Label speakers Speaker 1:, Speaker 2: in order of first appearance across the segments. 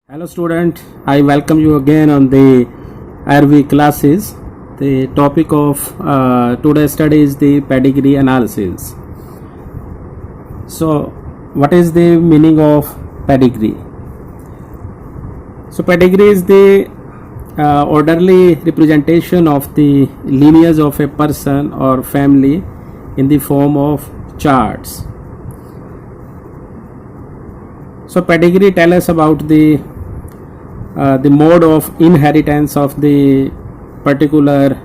Speaker 1: Hello student, I welcome you again on the RV classes. The topic of today's study is the pedigree analysis. So what is the meaning of pedigree? So pedigree is the orderly representation of the lineage of a person or family in the form of charts. So pedigree tells us about the mode of inheritance of the particular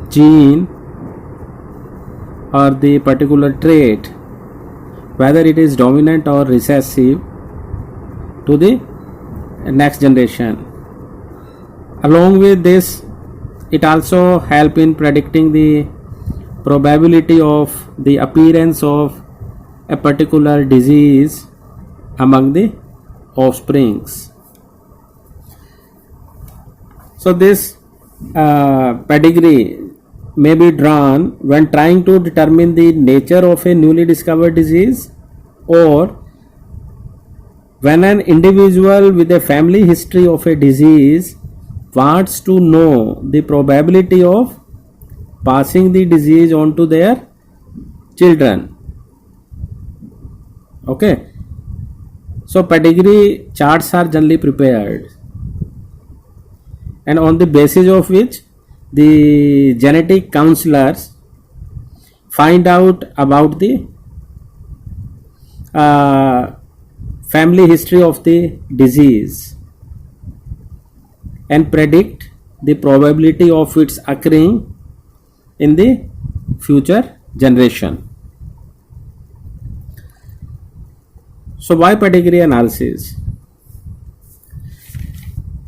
Speaker 1: gene or the particular trait, whether it is dominant or recessive to the next generation. Along with this, it also helps in predicting the probability of the appearance of a particular disease among the offsprings. So this pedigree may be drawn when trying to determine the nature of a newly discovered disease, or when an individual with a family history of a disease wants to know the probability of passing the disease on to their children. Okay. So pedigree charts are generally prepared, and on the basis of which the genetic counselors find out about the family history of the disease and predict the probability of its occurring in the future generation. So why pedigree analysis?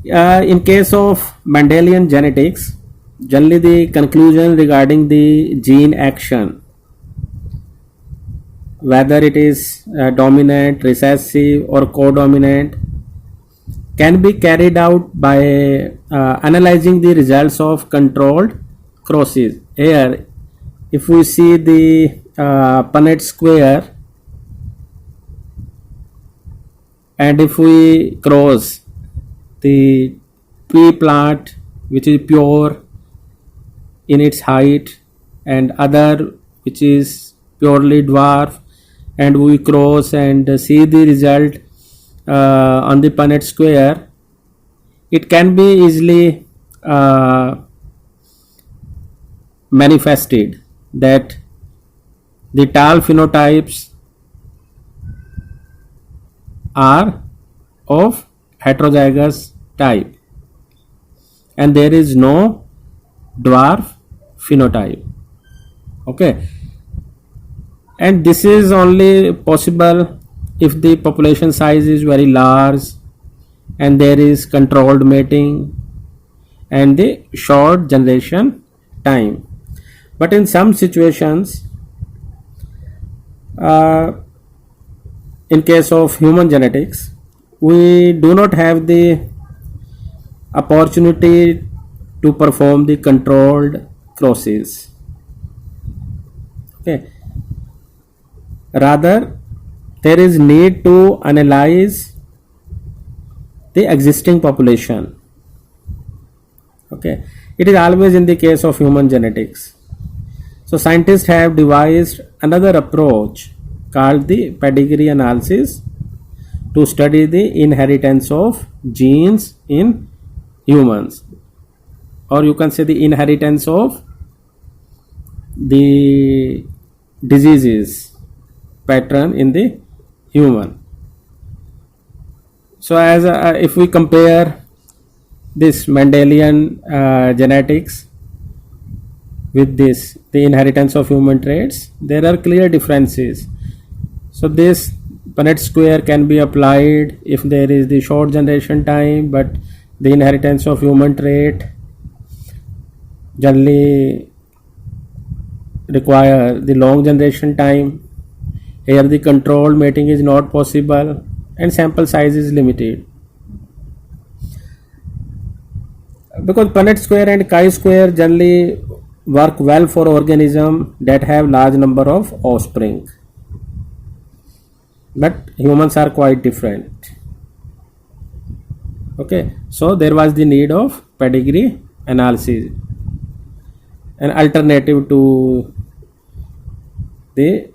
Speaker 1: In case of Mendelian genetics, generally the conclusion regarding the gene action, whether it is dominant, recessive or codominant, can be carried out by analyzing the results of controlled crosses. Here, if we see the Punnett square, and if we cross the pea plant which is pure in its height and other which is purely dwarf, and we cross and see the result on the Punnett square, it can be easily manifested that the tall phenotypes are of heterozygous type and there is no dwarf phenotype. Okay, and this is only possible if the population size is very large and there is controlled mating and the short generation time. But in some situations, in case of human genetics, we do not have the opportunity to perform the controlled crosses. Okay. Rather, there is need to analyze the existing population. Okay. It is always in the case of human genetics. So scientists have devised another approach called the pedigree analysis to study the inheritance of genes in humans, or you can say the inheritance of the diseases pattern in the human. So as if we compare this Mendelian genetics with this, the inheritance of human traits, there are clear differences. So this Punnett square can be applied if there is the short generation time, but the inheritance of human trait generally require the long generation time. Here the controlled mating is not possible and sample size is limited. Because Punnett square and chi-square generally work well for organisms that have large number of offspring, but humans are quite different. Okay, so there was the need of pedigree analysis, an alternative to the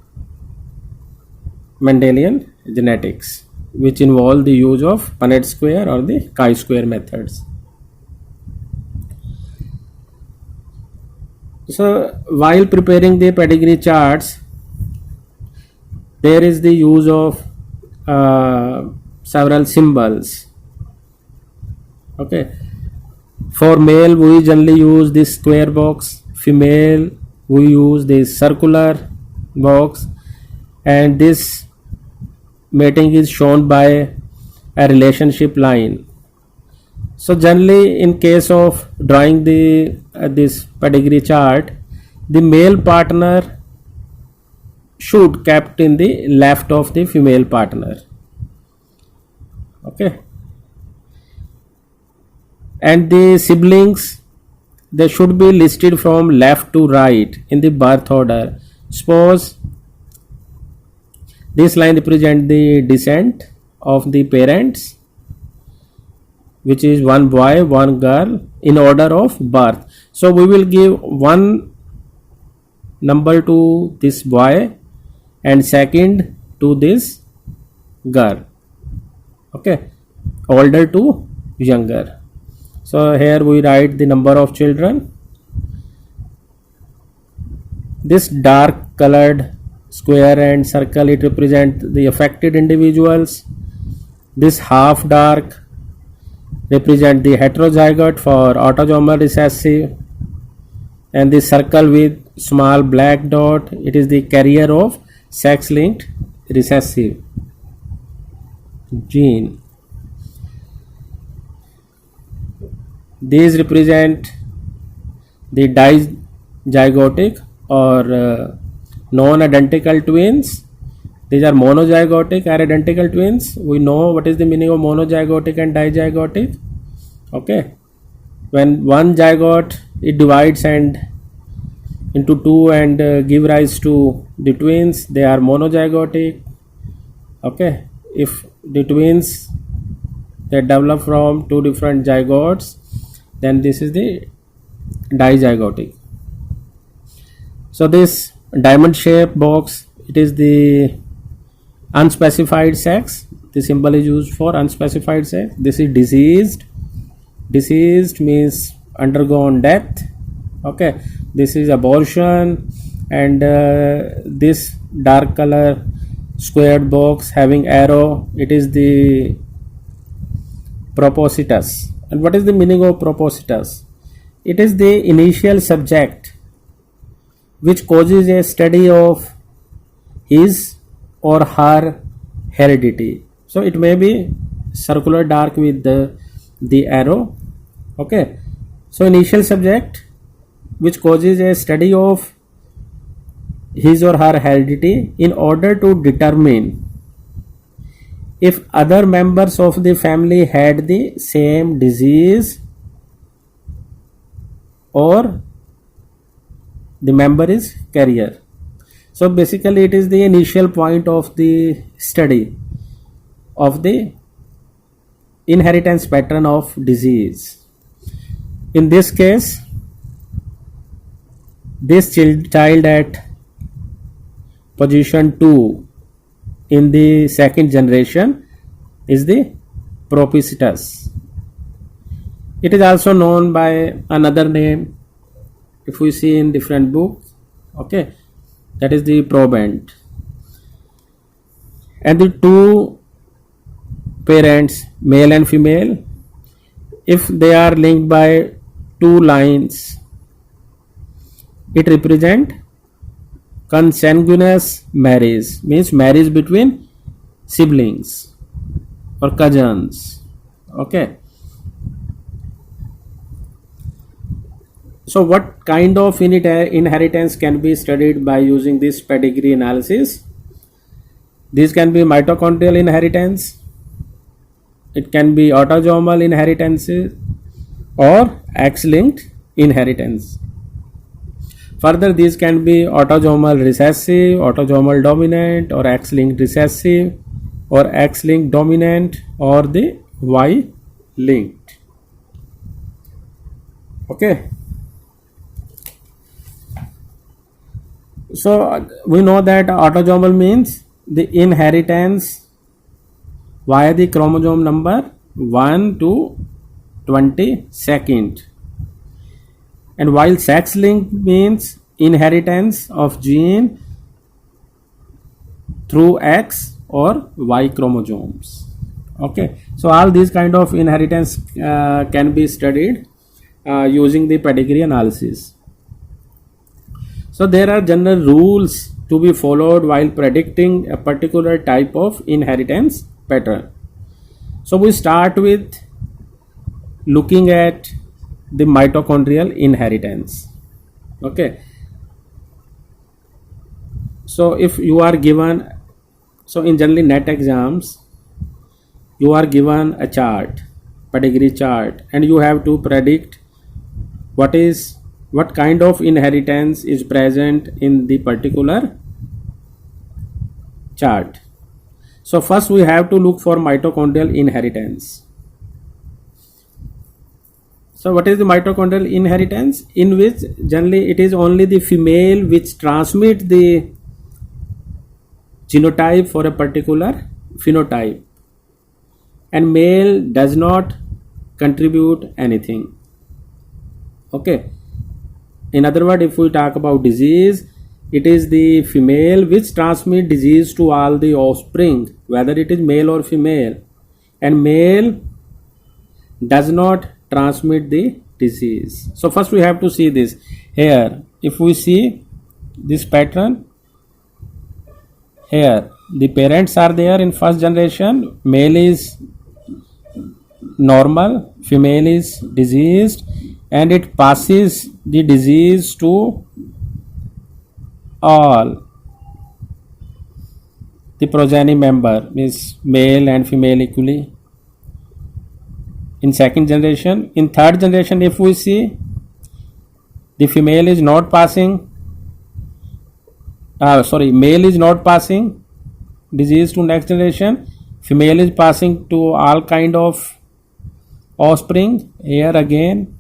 Speaker 1: Mendelian genetics, which involve the use of Punnett square or the chi-square methods. So while preparing the pedigree charts, there is the use of several symbols. Okay, for male we generally use this square box, female we use this circular box, and this mating is shown by a relationship line. So generally in case of drawing the this pedigree chart, the male partner should kept in the left of the female partner. Okay, and the siblings, they should be listed from left to right in the birth order. Suppose this line represents the descent of the parents, which is one boy, one girl, in order of birth. So we will give one number to this boy and second to this girl. Okay, older to younger. So here we write the number of children. This dark colored square and circle, it represents the affected individuals. This half dark represent the heterozygote for autosomal recessive, and the circle with small black dot, it is the carrier of sex linked recessive gene. These represent the dizygotic or non-identical twins. These are monozygotic or identical twins. We know what is the meaning of monozygotic and dizygotic. Okay, when one zygote it divides and into two and give rise to the twins, they are monozygotic. Okay, if the twins they develop from two different zygotes, then this is the dizygotic. So this diamond shaped box, it is the unspecified sex. The symbol is used for unspecified sex. This is diseased. Diseased means undergone death. Okay, this is abortion, and this dark color squared box having arrow, it is the propositus. And what is the meaning of propositus? It is the initial subject which causes a study of his or her heredity. So it may be circular dark with the arrow. Okay, so initial subject which causes a study of his or her heredity in order to determine if other members of the family had the same disease or the member is carrier. So basically it is the initial point of the study of the inheritance pattern of disease. In this case, this child at position 2 in the second generation is the propositus. It is also known by another name if we see in different books. Okay, that is the proband. And the two parents, male and female, if they are linked by two lines, it represent consanguineous marriage, means marriage between siblings or cousins. Okay, so what kind of inheritance can be studied by using this pedigree analysis? These can be mitochondrial inheritance, it can be autosomal inheritance, or X-linked inheritance. Further, these can be autosomal recessive, autosomal dominant, or X-linked recessive, or X-linked dominant, or the Y linked. Okay. So we know that autosomal means the inheritance via the chromosome number 1 to 22nd, and while sex link means inheritance of gene through X or Y chromosomes. Okay, so all these kind of inheritance can be studied using the pedigree analysis. So there are general rules to be followed while predicting a particular type of inheritance pattern. So we start with looking at the mitochondrial inheritance. Okay, so if you are given, so in generally NET exams you are given a chart, pedigree chart, and you have to predict what kind of inheritance is present in the particular chart. So first we have to look for mitochondrial inheritance. So what is the mitochondrial inheritance? In which generally it is only the female which transmit the genotype for a particular phenotype, and male does not contribute anything. Okay, in other words, if we talk about disease, it is the female which transmit disease to all the offspring, whether it is male or female, and male does not transmit the disease. So first we have to see this. Here if we see this pattern, here the parents are there in first generation, male is normal, female is diseased, and it passes the disease to all the progeny member, means male and female equally in second generation. In third generation, if we see, the female is not passing male is not passing disease to next generation, female is passing to all kind of offspring. Here again,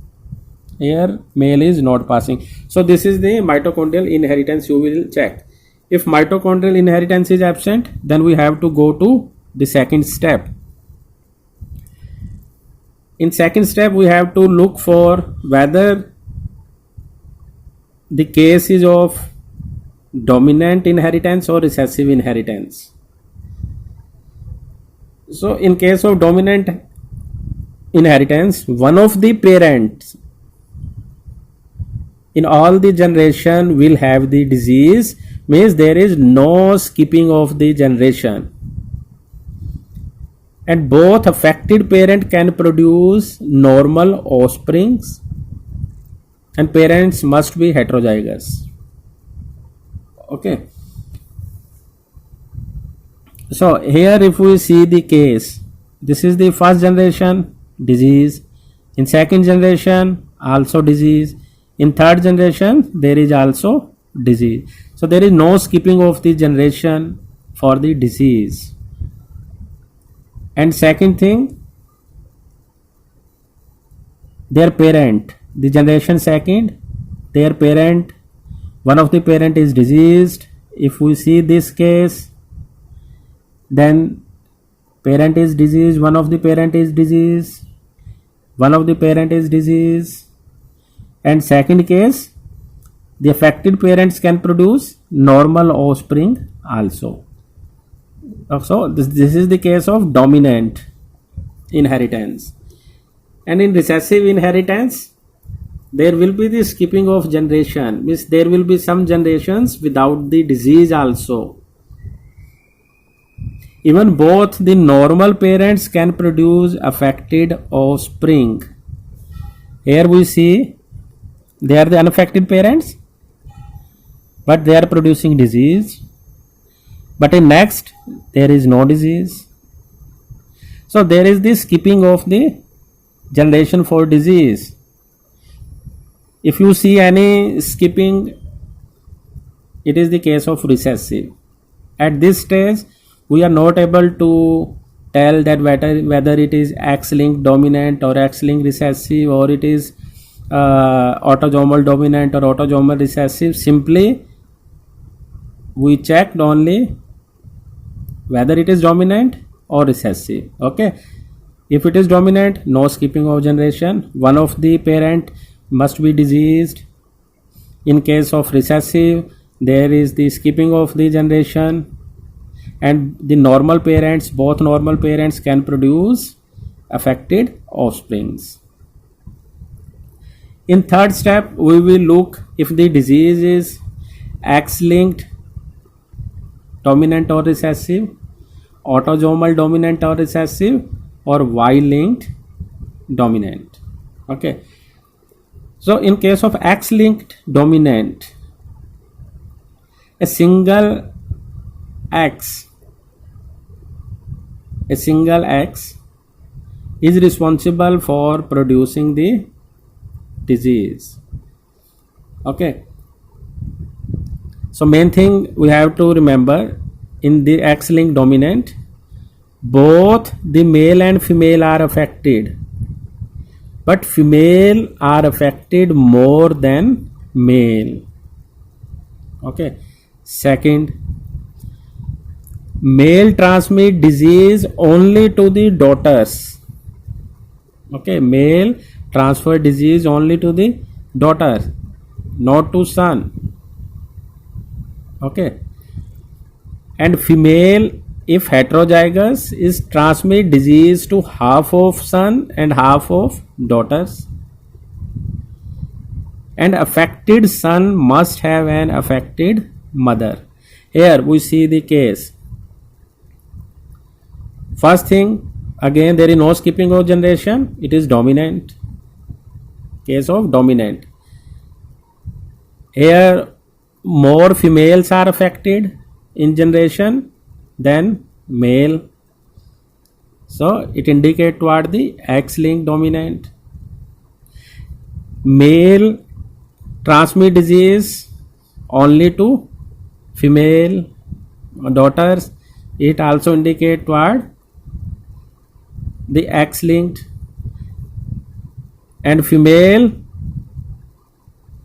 Speaker 1: here male is not passing. So this is the mitochondrial inheritance you will check. If mitochondrial inheritance is absent, then we have to go to the second step. In second step, we have to look for whether the case is of dominant inheritance or recessive inheritance. So in case of dominant inheritance, one of the parents in all the generation will have the disease, means there is no skipping of the generation, and both affected parent can produce normal offsprings, and parents must be heterozygous. Okay, so here if we see the case, this is the first generation disease, in second generation also disease, in third generation there is also disease. So there is no skipping of the generation for the disease. And second thing, their parent, the generation second, their parent, one of the parent is diseased. If we see this case, then parent is diseased, one of the parent is diseased, one of the parent is diseased, and second case, the affected parents can produce normal offspring also. So this is the case of dominant inheritance. And in recessive inheritance, there will be the skipping of generation, means there will be some generations without the disease also. Even both the normal parents can produce affected offspring. Here we see they are the unaffected parents, but they are producing disease. But in next, there is no disease. So there is the skipping of the generation for disease. If you see any skipping, it is the case of recessive. At this stage, we are not able to tell that whether it is X-linked dominant or X-linked recessive, or it is autosomal dominant or autosomal recessive. Simply we checked only whether it is dominant or recessive. Okay, if it is dominant, no skipping of generation, one of the parent must be diseased. In case of recessive, there is the skipping of the generation, and the normal parents, both normal parents can produce affected offsprings. In third step, we will look if the disease is X-linked dominant or recessive, autosomal dominant or recessive, or Y-linked dominant. Okay, so in case of X-linked dominant, a single X is responsible for producing the disease. Okay, so main thing we have to remember, in the X-linked dominant, both the male and female are affected, but female are affected more than male. Okay, second, male transmit disease only to the daughters. Okay, male transfer disease only to the daughter, not to son. Okay, and female, if heterozygous, is transmit disease to half of son and half of daughters, and affected son must have an affected mother. Here we see the case. First thing, again there is no skipping of generation, it is dominant. Case of dominant, here more females are affected in generation than male, so it indicates toward the X-linked dominant. Male transmit disease only to female daughters, it also indicates toward the X-linked. And female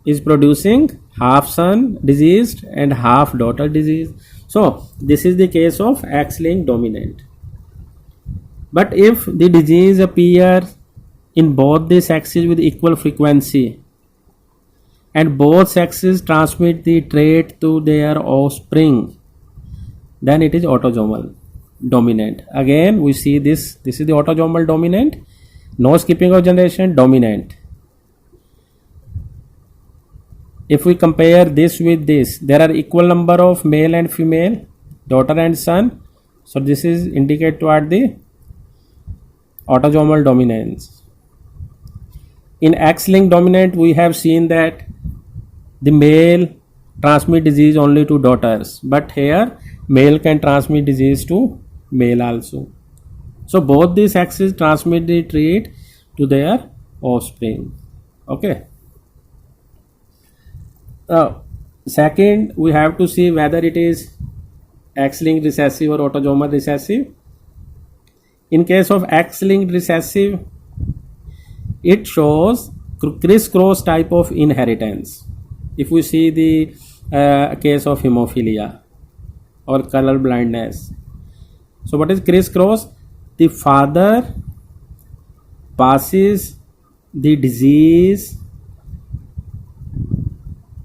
Speaker 1: is producing half son diseased and half daughter disease. So this is the case of X-linked dominant. But if the disease appears in both the sexes with equal frequency, and both sexes transmit the trait to their offspring, then it is autosomal dominant. Again we see this is the autosomal dominant, no skipping of generation, dominant. If we compare this with this, there are equal number of male and female, daughter and son, so this is indicate toward the autosomal dominance. In X-linked dominant, we have seen that the male transmit disease only to daughters, but here male can transmit disease to male also. So both the sexes transmit the trait to their offspring. Okay. Second, we have to see whether it is X-linked recessive or autosomal recessive. In case of X-linked recessive, it shows criss-cross type of inheritance. If we see the case of hemophilia or color blindness, so what is criss-cross? The father passes the disease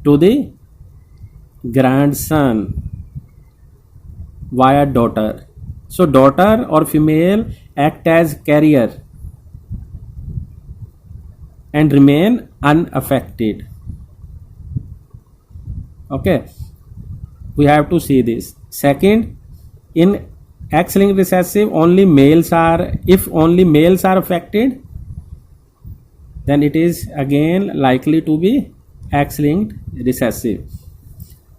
Speaker 1: to the grandson via daughter. So daughter or female act as carrier and remain unaffected. Okay, we have to see this. Second, in X-linked recessive, only males are, if only males are affected, then it is again likely to be X-linked recessive.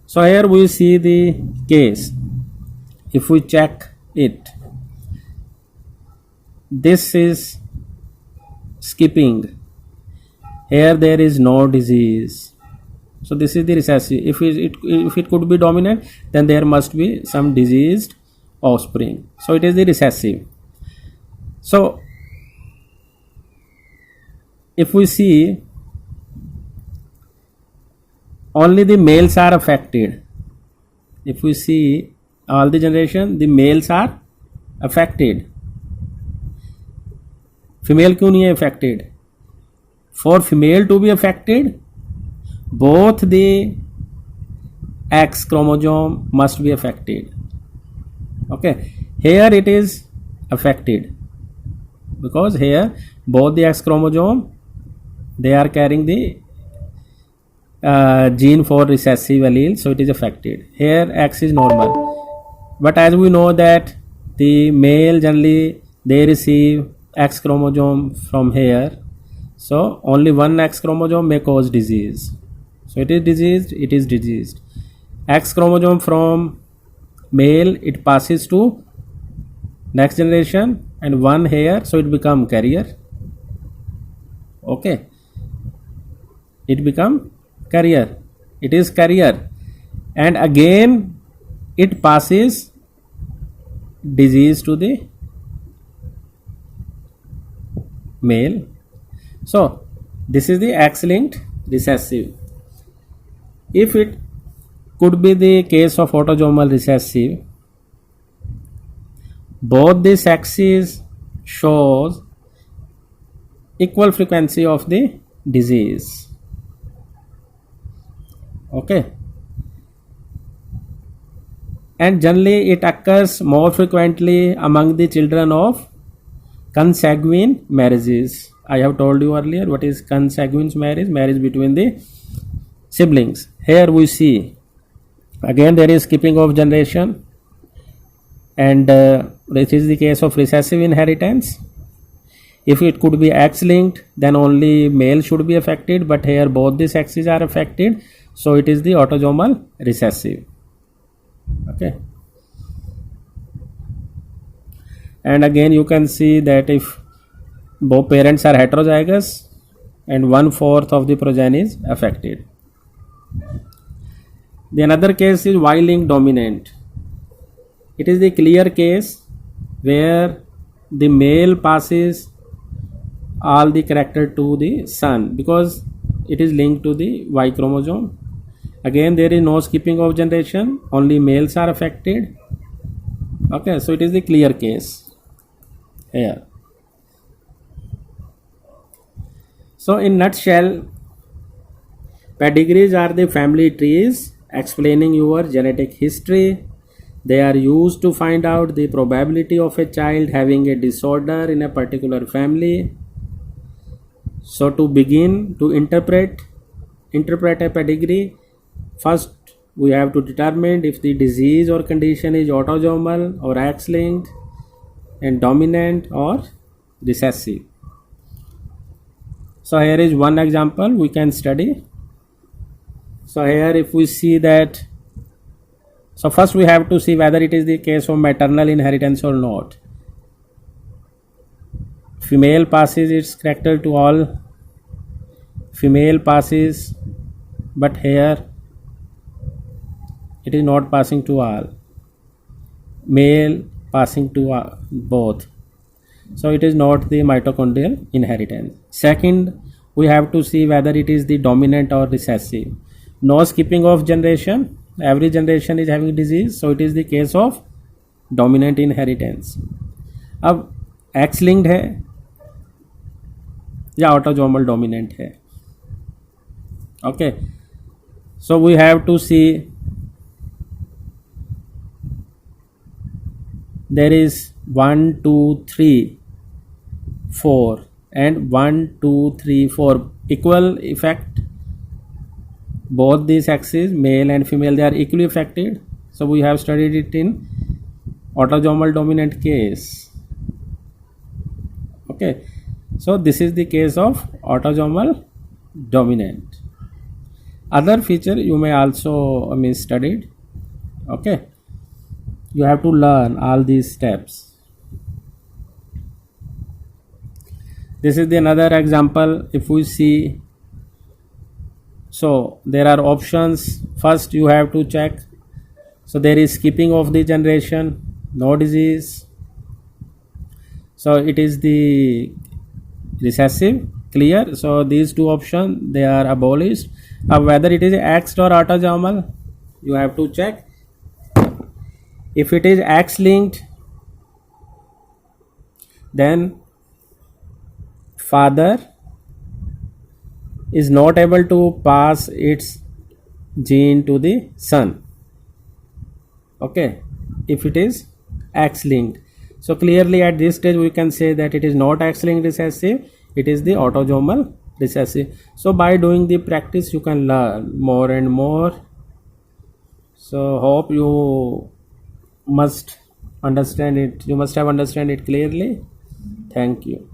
Speaker 1: So here we see the case. If we check it, this is skipping, here there is no disease, so this is the recessive. If it could be dominant, then there must be some diseased offspring, so it is the recessive. So if we see, only the males are affected. If we see all the generation, the males are affected. Female क्यों नहीं है affected? For female to be affected, both the X chromosome must be affected. Okay, here it is affected because here both the X chromosome, they are carrying the gene for recessive allele, so it is affected. Here X is normal, but as we know that the male generally they receive X chromosome from here, so only one X chromosome may cause disease. So it is diseased, it is diseased. X chromosome from male, it passes to next generation, and one here, so it become carrier. Okay, it become carrier, it is carrier, and again it passes disease to the male. So this is the X-linked recessive. If it could be the case of autosomal recessive, both the sexes shows equal frequency of the disease. Okay, and generally it occurs more frequently among the children of consanguine marriages. I have told you earlier what is consanguine marriage, marriage between the siblings. Here we see again there is skipping of generation, and this is the case of recessive inheritance. If it could be X-linked, then only male should be affected, but here both the sexes are affected, so it is the autosomal recessive. Okay, and again you can see that if both parents are heterozygous and 1/4 of the progeny is affected. The another case is Y-linked dominant. It is the clear case where the male passes all the character to the son because it is linked to the Y chromosome. Again there is no skipping of generation, only males are affected. Okay, so it is the clear case here. So in nutshell, pedigrees are the family trees explaining your genetic history. They are used to find out the probability of a child having a disorder in a particular family. So to begin to interpret a pedigree, first we have to determine if the disease or condition is autosomal or X-linked and dominant or recessive. So here is one example we can study. So here if we see that, so first we have to see whether it is the case of maternal inheritance or not. Female passes its character to all, female passes, but here it is not passing to all, male passing to both, so it is not the mitochondrial inheritance. Second, we have to see whether it is the dominant or recessive. No skipping of generation, every generation is having disease, so it is the case of dominant inheritance. अब X linked है या autosomal dominant है. Okay, so we have to see there is 1 2 3 4 and 1 2 3 4 equal effect. Both these sexes, male and female, they are equally affected. So we have studied it in autosomal dominant case. Okay, so this is the case of autosomal dominant. Other feature you may also studied. Okay, you have to learn all these steps. This is the another example. If we see, so there are options. First you have to check, so there is skipping of the generation, no disease. So it is the recessive. Clear? So these two options, they are abolished. Whether it is X or autosomal, you have to check. If it is X linked, then father is not able to pass its gene to the son. Okay, if it is X linked. So clearly at this stage we can say that it is not X linked recessive, it is the autosomal recessive. So by doing the practice you can learn more and more. So hope you must understand it, you must have understand it clearly. Thank you.